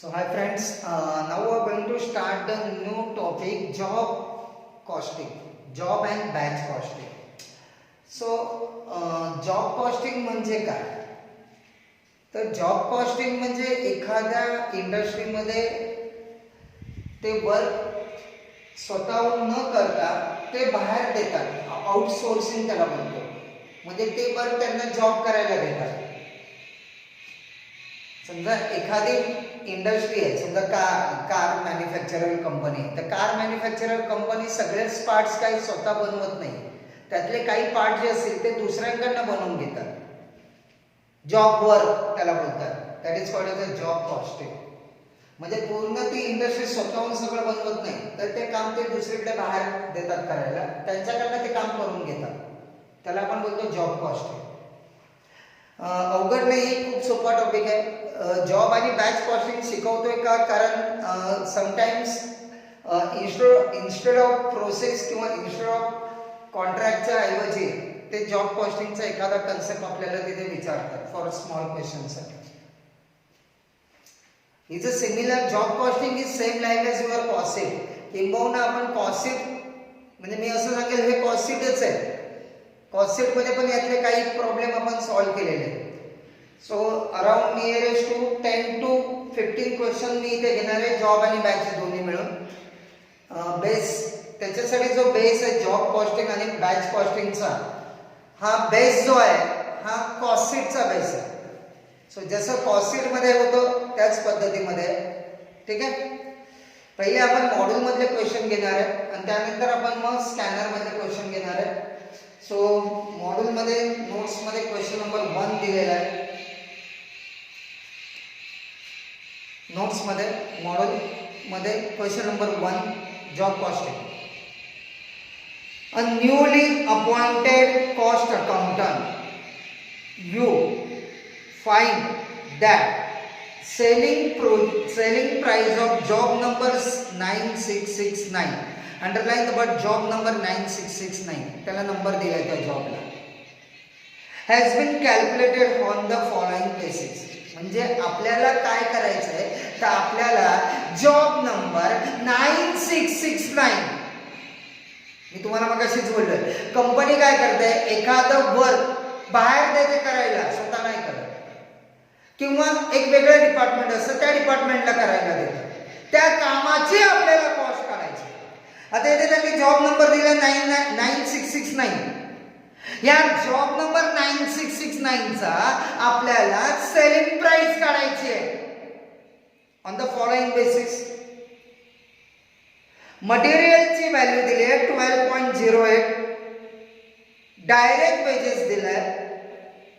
So hi friends, now we are going to start the new topic job costing, job and batch costing. So job costing म्हणजे काय? तर job costing म्हणजे एखाद्या इंडस्ट्रीमध्ये ते work स्वतःहून न करता ते बाहेर देतात, आउटसोर्सिंग त्याला म्हणतो. म्हणजे ते वर्क त्यांना जॉब करायला देतात. समजा एखादी इंडस्ट्री आहे, समजा कार मॅन्युफॅक्चरर कंपनी, तर कार मॅन्युफॅक्चरर कंपनी सगळेच पार्ट्स काही स्वतः बनवत नाही. त्यातले काही पार्ट जे असतील ते दुसऱ्यांकडनं बनवून घेतात. जॉब वर्क त्याला बोलतात. That is called as a job costing. म्हणजे पूर्ण ती इंडस्ट्री स्वतःहून सगळं बनवत नाही, तर ते काम ते दुसरीकडे बाहेर देतात करायला, त्यांच्याकडनं ते काम करून घेतात. त्याला आपण बोलतो जॉब कॉस्टिंग. अवघड नाही, खूप सोपा टॉपिक आहे. जॉब आणि बॅच कॉस्टिंग शिकवतोय का, कारण समटाइम्स इन्स्टेड ऑफ प्रोसेस किंवा इन्स्टेड ऑफ कॉन्ट्रॅक्टच्या ऐवजी ते जॉब कॉस्टिंगचा एखादा कन्सेप्ट आपल्याला तिथे विचारतात फॉर स्मॉल क्वेश्चनसाठी. Is a similar job costing is same like as your cost. किंबहुना आपण कॉस्ट म्हणजे मी असं सांगेल हे कॉस्ट आहे. कॉस्ट मध्ये पण यातले काही प्रॉब्लेम आपण सॉल्व्ह केलेले आहेत. So around nearest to 10 to 15 question मी इथे घेणार आहे, जॉब आणि बॅच दोन्ही मिळून. बेस त्याच्यासाठी जो बेस आहे जॉब कॉस्टिंग आणि बॅच कॉस्टिंगचा, हा बेस जो आहे हा कॉस्टशीटचा बेस आहे. सो जसं कॉस्टशीट मध्ये होतं त्याच पद्धतीमध्ये, ठीक आहे. पहिले आपण मॉड्यूल मधले क्वेश्चन घेणार आहे आणि त्यानंतर आपण मग स्कॅनर मधले क्वेश्चन घेणार आहे. सो मॉड्यूल मध्ये नोट्स मध्ये क्वेश्चन नंबर 1 दिलेला आहे. नोट्स मध्ये मॉड्यूल मध्ये question number 1 job costing. A newly appointed cost accountant, you find that selling price of job number 9669, underline the word job number 9669, त्याला नंबर दिलाय त्या जॉबला, has been calculated on the following basis. म्हणजे आपल्याला काय करायचं आहे, तर आपल्याला जॉब नंबर 9669, मी तुम्हाला मगाशीच बोललोय, कंपनी काय करते, एखादं वर्क बाहेर देते करायला, स्वतः नाही करत. किंवा एक वेगळं डिपार्टमेंट असतं, त्या डिपार्टमेंटला करायला देतं. त्या कामाची आपल्याला कॉस्ट काढायची. आता इथे त्यांनी जॉब नंबर दिला 9669. या जॉब नंबर 9669 चा आपल्याला सेलिंग प्राइस काढायची आहे ऑन द फॉलोइंग बेसिस. मटेरियलची व्हॅल्यू दिली आहे 12.08, डायरेक्ट वेजेस दिलाय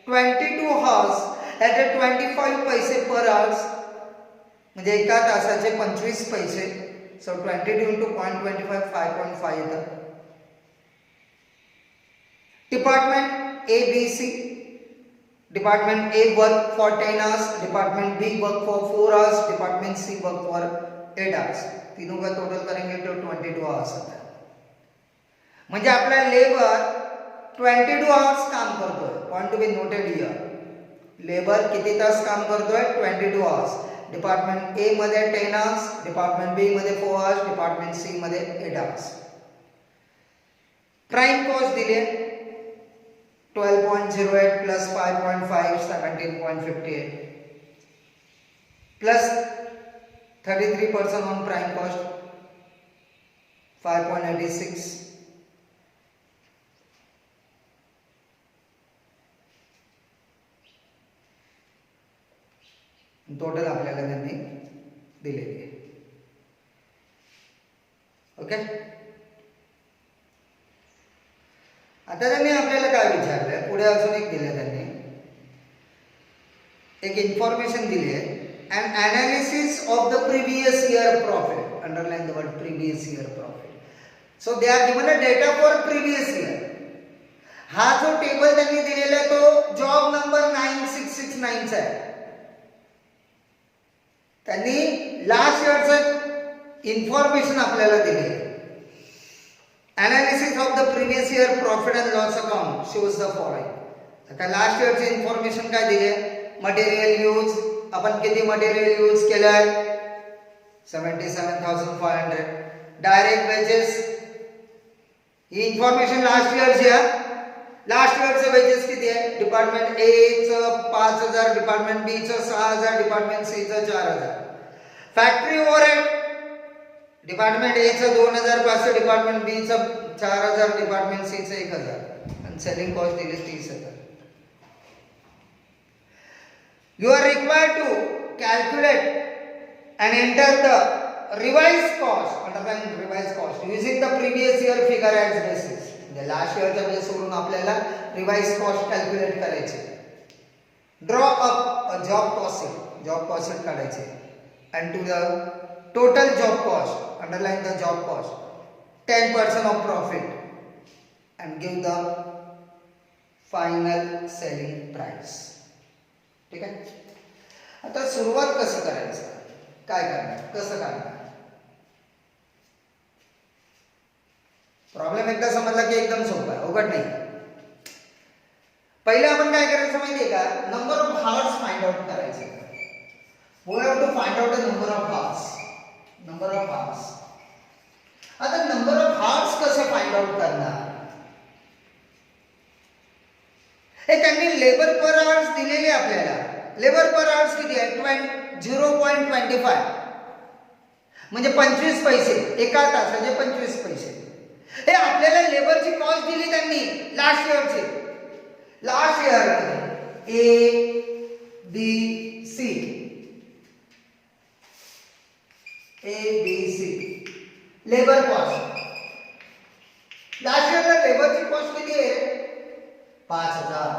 22 hours ॲट 25 पैसे पर आवर्स, म्हणजे एका तासाचे 25 पैसे. सो 22 into 0.25 5.5 येतं. Department A B C, department A work for 10 hours, department B work for 4 hours, department C work for 8 hours. तीनों का टोटल करेंगे तो 22 hours आता है. म्हणजे आपला लेबर 22 hours काम करतोय. Point to be noted here. Labour किती तास काम करतोय, 22 hours. डिपार्टमेंट ए मध्ये 10 hours, डिपार्टमेंट बी मध्ये 4 hours, डिपार्टमेंट सी मध्ये 8 hours. प्राइम कॉस्ट दिली आहे 12.08 plus 5.5 17.58 plus 33% on prime cost 5.86. Total आपल्याला त्यांनी दिलेली आहे. ओके. आता त्यांनी आपल्याला काय विचारलंय, पुढे अजून एक दिलं, त्यांनी एक इन्फॉर्मेशन दिली आहे. An analysis of the previous year profit, underline the word previous year profit. So they are given a data for previous year. हा जो टेबल त्यांनी दिलेला आहे तो जॉब नंबर 9669 चा आहे. त्यांनी लास्ट इयरचं इन्फॉर्मेशन आपल्याला दिली आहे. Analysis of the previous year profit and loss account shows the following. आता लास्ट इयरचे इन्फॉर्मेशन काय दिली आहे, मटेरियल यूज आपण किती मटेरियल यूज केलंय 77,500. डायरेक्ट वेजेस ही इन्फॉर्मेशन लास्ट इयरची आहे. लास्ट इयरचं वेजेस किती आहे? डिपार्टमेंट ए चं 5,000, डिपार्टमेंट बी चं 6,000, डिपार्टमेंट सी चं 4,000. फॅक्टरी ओव्हरहेड डिपार्टमेंट ए चं 2,500, डिपार्टमेंट बी चं 4,000, डिपार्टमेंट सी चं 1,000 आणि सेलिंग कॉस्ट दिली 30,000. You are required to calculate and enter the revised cost, underline revised cost, using the previous year figure as basis. म्हणजे last इयरच्या base वरून आपल्याला रिवाइज कॉस्ट कॅल्क्युलेट करायची. Draw up a job cost, job cost काढायचे and to the total job cost, underline the job cost, 10% of profit and give the final selling price. ठीक आहे. आता सुरुवात कसं करायचं, काय करणार, कसं करणार? प्रॉब्लेम एकदा समजला की एकदम सोपं आहे, अवघड नाही. पहिले आपण काय करायचं माहितीये का? Number of hours find out करायचे. We have to find out the number of hours. Number of hours. आता number of hours कसे फाइंड आउट करणार? हे त्यांनी लेबर पर आवर्स दिलेले आपल्याला. लेबर पर आवर्स किती आहे? 0.25 म्हणजे 25 पैसे, एका तासाचे 25 पैसे. हे आपल्याला लेबरची कॉस्ट दिली त्यांनी लास्ट इयरची. लास्ट इयर मध्ये A B C ABC labour cost. Last इयरला लेबरची कॉस्ट किती आहे? 5,000,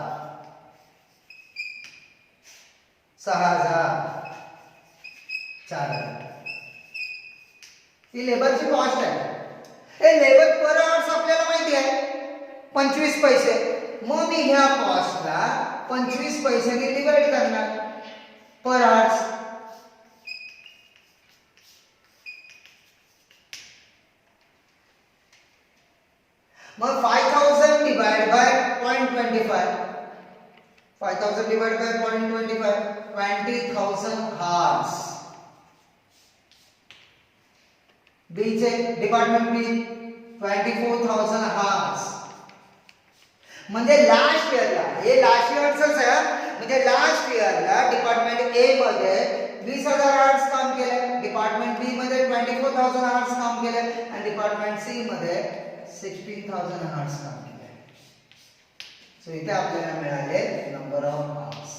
6,000, 4,000 ही लेबरची कॉस्ट आहे. हे लेबर पर आवर्स आपल्याला माहिती आहे 25 पैसे. मग मी ह्या कॉस्टला 25 पैशांनी डिवाइड करणार पर आवर्स. मग 5,000 divide by 0.25, 5,000 divide by 0.25, 20,000 hours. बी चे डिपार्टमेंट बी 24,000 hours. म्हणजे लास्ट इयरला, हे लास्ट इयरच आहे, म्हणजे लास्ट इयरला डिपार्टमेंट ए मध्ये 20,000 hours काम केले, डिपार्टमेंट बी मध्ये 24,000 hours काम केले आणि डिपार्टमेंट सी मध्ये 16,000 hours काम केले. सो इथे आपल्याला मिळाले नंबर ऑफ आवर्स.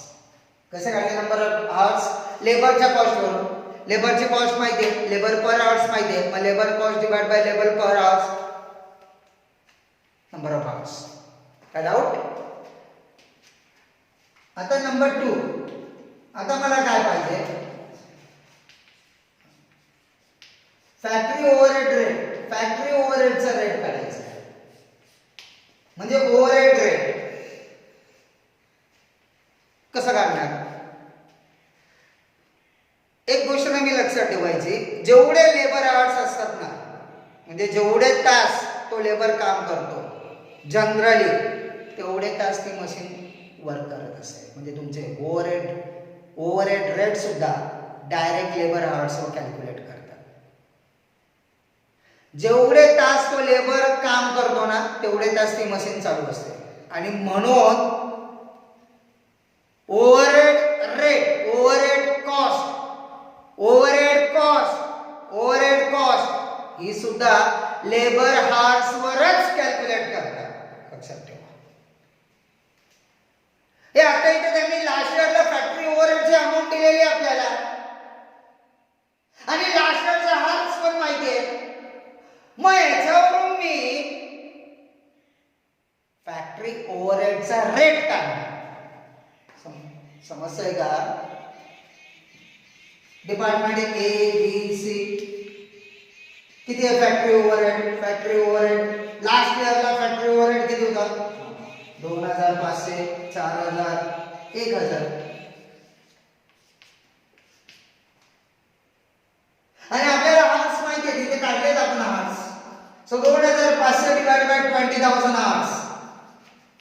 कसे काढले नंबर ऑफ आवर्स? लेबरच्या कॉस्टवरून. लेबरची कॉस्ट माहिती आहे, लेबर पर आवर्स माहिती आहे, मग labour cost divide by labour per hours, number of hours. काय डाऊट? आता नंबर 2. आता मला काय पाहिजे? Factory overhead rate. फॅक्टरी ओव्हरहेडचा रेट काढायचा म्हणजे ओव्हरहेड रेट कसं काढणार? एक गोष्ट नेहमी लक्षात ठेवायची, जेवढे लेबर आवर्स असतात ना, म्हणजे जेवढे तास तो लेबर काम करतो जनरली तेवढे तास ती मशीन वर्क करत असते. म्हणजे तुमचे ओव्हरहेड रेट सुद्धा डायरेक्ट लेबर आवर्सवर कॅल्क्युलेट करतात. जेवढे तास तो लेबर काम करतो ना तेवढे तास ती मशीन चालू असते. आणि म्हणून ओव्हरहेड रेट, ओव्हरहेड कॉस्ट ही सुद्धा लेबर हार्स वरच कॅल्क्युलेट करतात. लक्षात ठेवा. हे आता इथे त्यांनी लास्ट इयरला फॅक्टरी ओव्हरहेडची अमाऊंट दिलेली आपल्याला आणि लास्ट इयरचा हार्स पण माहिती आहे. मग याच्यावरून मी फॅक्टरी ओव्हरहेडचा रेट काढणार. समजतंय का? डिपार्टमेंट ए बी सी किती आहे factory overhead? Factory overhead last इयरला फॅक्टरी ओव्हरहेड किती होता? 2,500, 4,000, 1,000. आणि आपल्याला हार्स माहिती आहे, तिथे काढलेत आपण hours. So 2,500 divide by 20,000 hours,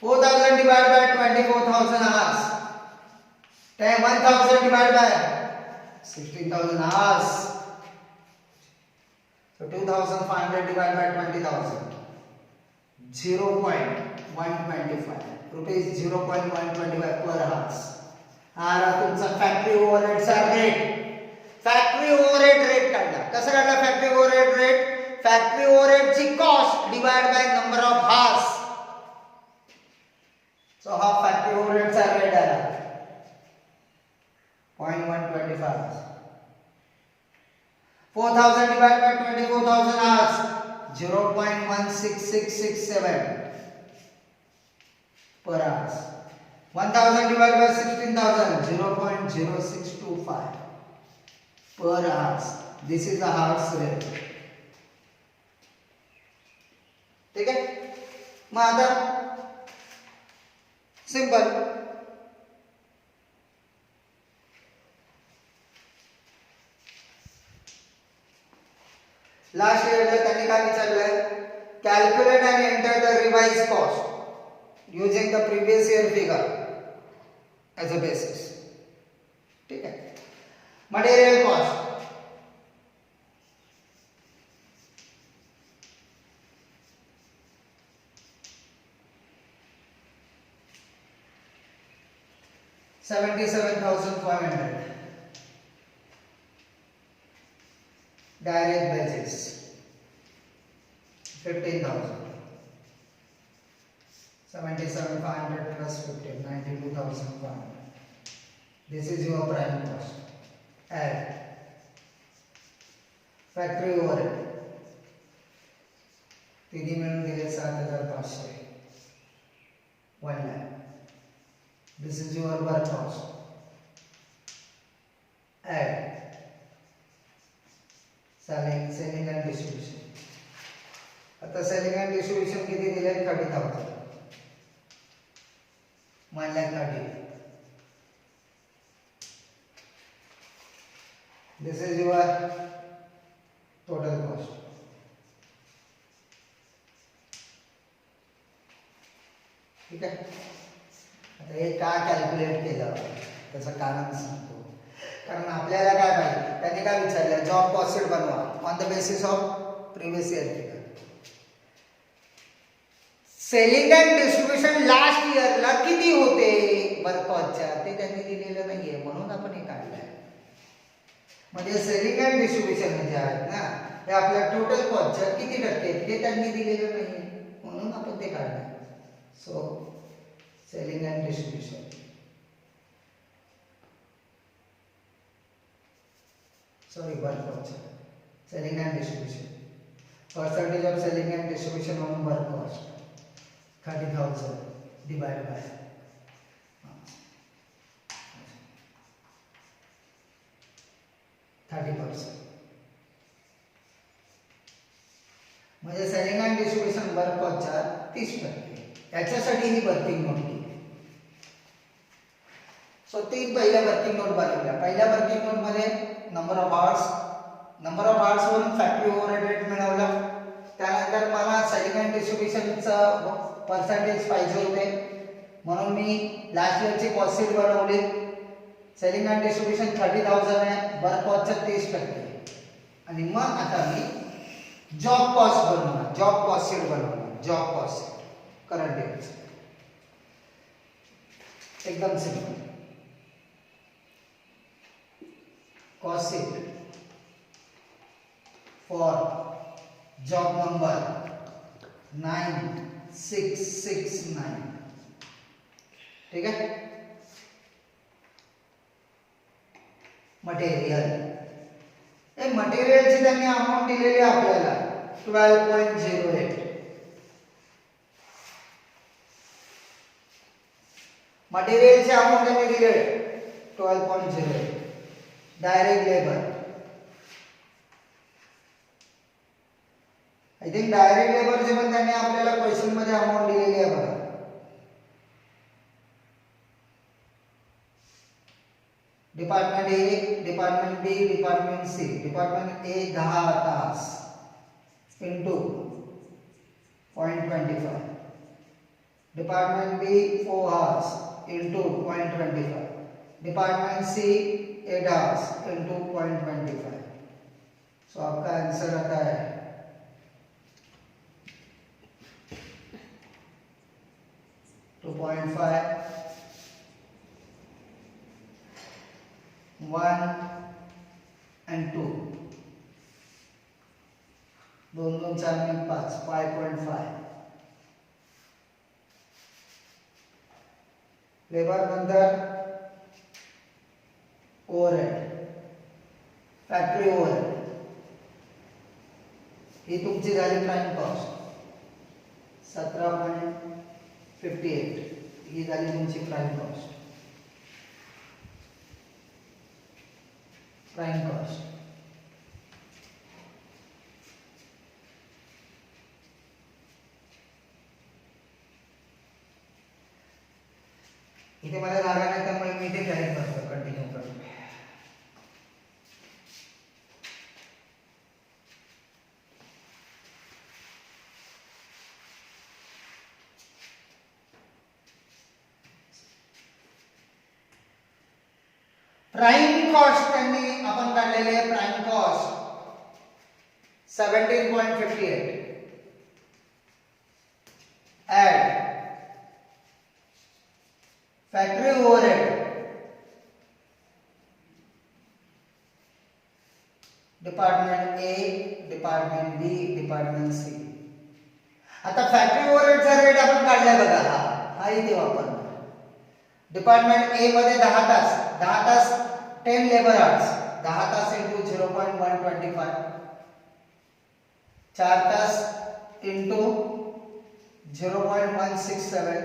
4,000 divide by 24,000 hours. 1000 divided by 16,000 hours. So 2,500 divided by 20,000. 0.125 rupees 0.125 per hours. हा तुमचा फॅक्टरी ओव्हरहेडचा रेट. फॅक्टरी ओव्हरहेड रेट काढला. कसं काढला फॅक्टरी ओव्हरहेड रेट? फॅक्टरी ओव्हरहेडची cost divide by number of hours. So हा factory ओव्हरहेडचा rate आला 0.125. 4,000 divided by 24,000 hours. 0.16667 per hours. 1,000 divided by 16,000. 0.0625 per hours. This is the hours rate. ठीक है. मग आता सिंपल. लास्ट इयरला त्यांनी काय विचारलंय? Calculate and enter the revise cost using the previous year figure as a basis. ठीक है. Material cost $77,500. Direct wages 15,000. 77,500 plus 15, 92,500. This is your prime cost. Add factory overhead. तिन्ही मिळून दिले 7,500. 1 lakh. This is your work cost. Add selling and distribution. आता selling and distribution किती दिले? 30,000. 1,30,000. This is your total cost. ठीक आहे. आता हे का कॅल्क्युलेट केलं त्याचं कारण सांगतो. कारण आपल्याला काय पाहिजे, त्यांनी काय विचारलं, जॉब कॉस्ट शीट बनवा on the basis of previous year figure. Selling and distribution last इयरला किती होते वर्क कॉस्टच्या ते त्यांनी दिलेलं नाहीये, म्हणून आपण हे काढलंय. म्हणजे सेलिंग अँड डिस्ट्रीब्युशन जे आहेत ना ते आपल्या टोटल कॉस्टच्या किती टक्के हे त्यांनी दिलेलं नाहीये, म्हणून आपण ते काढलंय. So selling and distribution. Sorry, work cost. Selling and distribution. Percentage of selling and distribution on work cost. 30,000 divided by 30%. म्हणजे सेलिंग अँड डिस्ट्रीब्युशन वर्क कॉस्टच्या 30%. याच्यासाठी ही वर्किंग नोट केली. सो 3 पहिल्या वर्किंग नोट बनवल्या. पहिल्या वर्किंग नोट मध्ये number of hours वरून factory overhead rate मिळवला. त्यानंतर मला सेलिंग अँड डिस्ट्रीब्युशनचा पर्सेंटेज पाहिजे होते, म्हणून मी लास्ट इयरची कॉस्ट शीट बनवली. सेलिंग अँड डिस्ट्रीब्युशन 30,000 आहे, वर्क कॉस्टचा 30%. आणि मग आता मी जॉब कॉस्ट बनवणार, जॉब कॉस्ट शीट बनवणार. Job cost sheet current year एकदम simple. Cost sheet for job number 9669. ठीक आहे. मटेरियल, हे मटेरियलची त्यांनी अमाऊंट दिलेली आहे आपल्याला 12.08. मटेरियलची अमाऊंट त्यांनी दिली 12.08. Direct labour, I think direct लेबरचे पण त्यांनी आपल्याला क्वेश्चन मध्ये अमाऊंट दिलेली आहे बघा. Department A, department B, department C. Department A 10 तास into 0.25. Department B 4 hours into 0.25. Department C 8 hours into 0.25, so आपका आंसर आता है 2.5, 1 and 2, 2 2 4 आणि 5, 5.5. लेबर नंतर ओव्हरहेड, फॅक्टरी ओव्हरहेड, ही तुमची झाली प्राइम कॉस्ट 17.58, ही झाली तुमची प्राइम कॉस्ट. प्राइम कॉस्ट इथे मला जागा नाही त्यामुळे मी इथे जाहीर करतो, कंटिन्यू करतो. प्राइम कॉस्ट त्यांनी आपण काढलेली आहे. Prime cost 17.58 add factory overhead department A, department B, department C. आता फॅक्टरी ओव्हरहेडचा रेट आपण काढलाय बघा, हा इथे वापरणार. डिपार्टमेंट ए मध्ये 10 तास 10 लेबर आवर्स, 10 तास इंटू 0.125, 4 तास इंटू 0.167,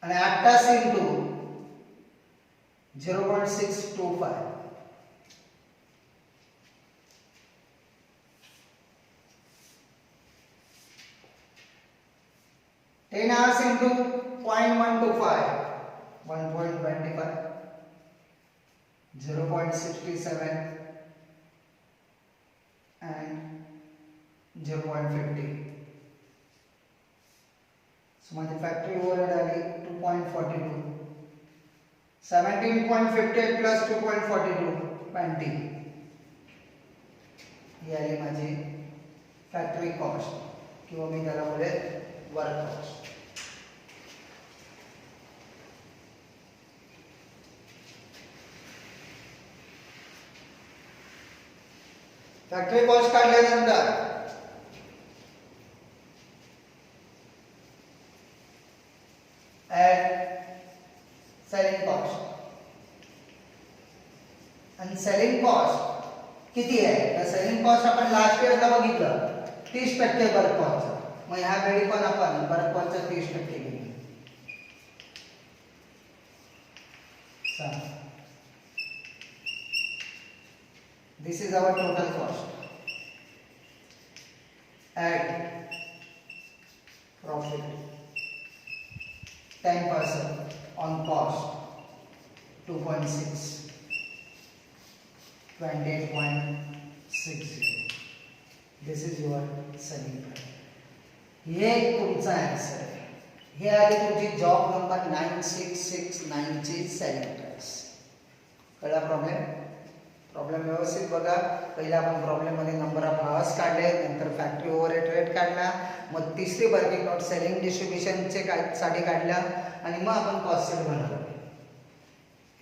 आणि 8 तास into 0.625, 10 hours into 0.125, 1.25, 0.67 and 0.50. So माझी फॅक्टरी ओव्हरहेड आली 2.42, 17.58 प्लस 2.42 20, ही आली माझी फॅक्टरी कॉस्ट किंवा मी त्याला बोले वर्क कॉस्ट. फॅक्टरी कॉस्ट काढल्यानंतर ऍड सेलिंग कॉस्ट, आणि सेलिंग कॉस्ट किती आहे तर सेलिंग कॉस्ट आपण लास्ट इयरला बघितलं 30% वर्क कॉस्ट, मग ह्या वेळी पण आपण वर्क कॉस्टचा 30% घेऊ. This is our total cost. Add profit 10% on cost 2.6, 28.60. This is your selling price. हे तुमचा आन्सर आहे. हे आली तुमची जॉब नंबर 9669 ची सेलिंग प्राइस. कळला प्रॉब्लेम? प्रॉब्लेम व्यवस्थित बघा. पहिला आपण प्रॉब्लेम मध्ये नंबर ऑफ आवर्स काढले, नंतर फॅक्टरी ओव्हरहेड रेट काढला, मग तिसरी वर्किंग नोट सेलिंग डिस्ट्रीब्युशनचे साठी काढला, आणि मग आपण कॉस्ट शीट बनवलं.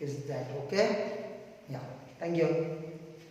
Is that okay? या, थँक्यू.